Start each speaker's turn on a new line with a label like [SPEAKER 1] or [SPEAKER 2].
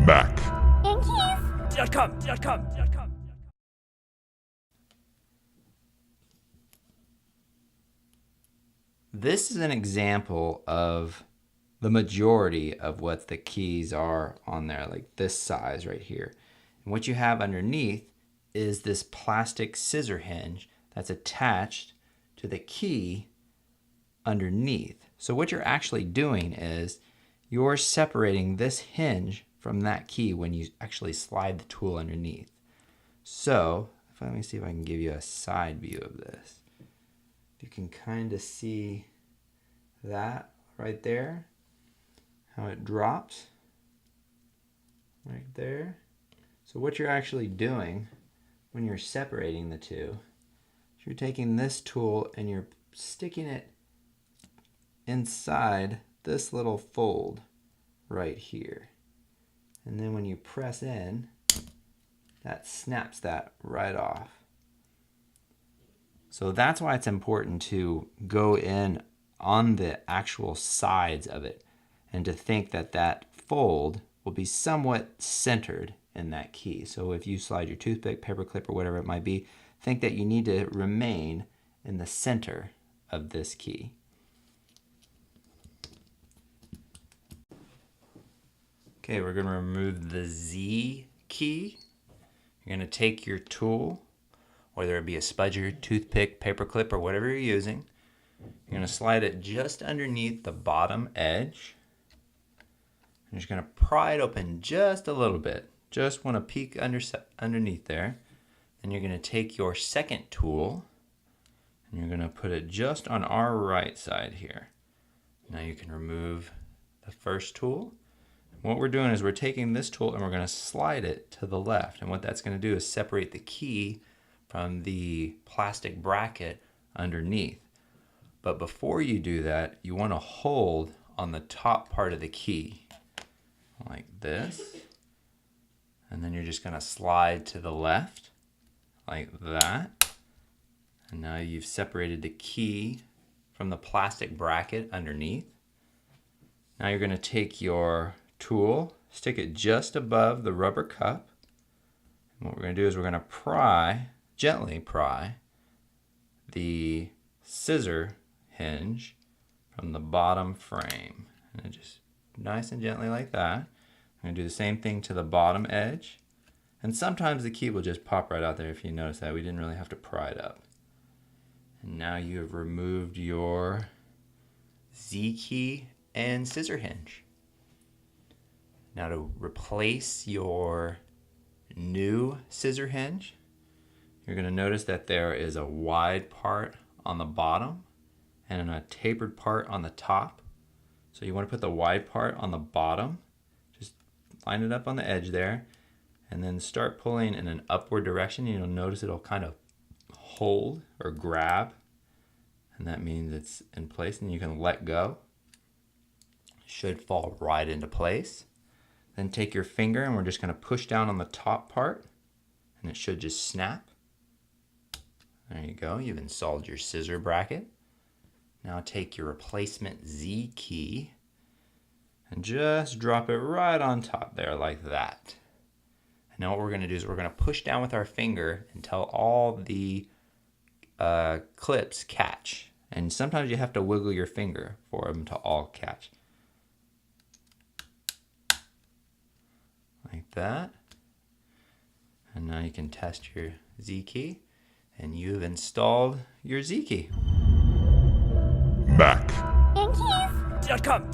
[SPEAKER 1] Mac.
[SPEAKER 2] This is an example of the majority of what the keys are on there, like this size right here. And what you have underneath is this plastic scissor hinge that's attached to the key underneath. So what you're actually doing is you're separating this hinge from that key when you actually slide the tool underneath. So let me see if I can give you a side view of this. You can kind of see that right there, how it drops right there. So what you're actually doing when you're separating the two, you're taking this tool and you're sticking it inside this little fold right here. And then when you press in, that snaps that right off. So that's why it's important to go in on the actual sides of it and to think that that fold will be somewhat centered in that key. So if you slide your toothpick, paper clip, or whatever it might be, think that you need to remain in the center of this key. Okay, we're going to remove the Z key. You're going to take your tool, whether it be a spudger, toothpick, paper clip, or whatever you're using. You're going to slide it just underneath the bottom edge. I'm just going to pry it open just a little bit. Just want to peek underneath there. Then you're going to take your second tool and you're going to put it just on our right side here. Now you can remove the first tool. What we're doing is we're taking this tool and we're going to slide it to the left. And what that's going to do is separate the key from the plastic bracket underneath. But before you do that, you want to hold on the top part of the key like this. And then you're just going to slide to the left like that. And now you've separated the key from the plastic bracket underneath. Now you're going to take your tool, stick it just above the rubber cup. And what we're going to do is we're going to pry, gently pry, the scissor hinge from the bottom frame. And just nice and gently like that. I'm going to do the same thing to the bottom edge. And sometimes the key will just pop right out there. If you notice that, we didn't really have to pry it up. And now you have removed your Z key and scissor hinge. Now to replace your new scissor hinge, you're going to notice that there is a wide part on the bottom and a tapered part on the top. So you want to put the wide part on the bottom, just line it up on the edge there, and then start pulling in an upward direction. You'll notice it'll kind of hold or grab, and that means it's in place, and you can let go. It should fall right into place. Then take your finger and we're just going to push down on the top part and it should just snap. There you go. You've installed your scissor bracket. Now take your replacement Z key and just drop it right on top there like that. And now what we're going to do is we're going to push down with our finger until all the clips catch. And sometimes you have to wiggle your finger for them to all catch. Like that. And now you can test your Z key and you've installed your Z key.
[SPEAKER 1] Mac.
[SPEAKER 3] Keys.com.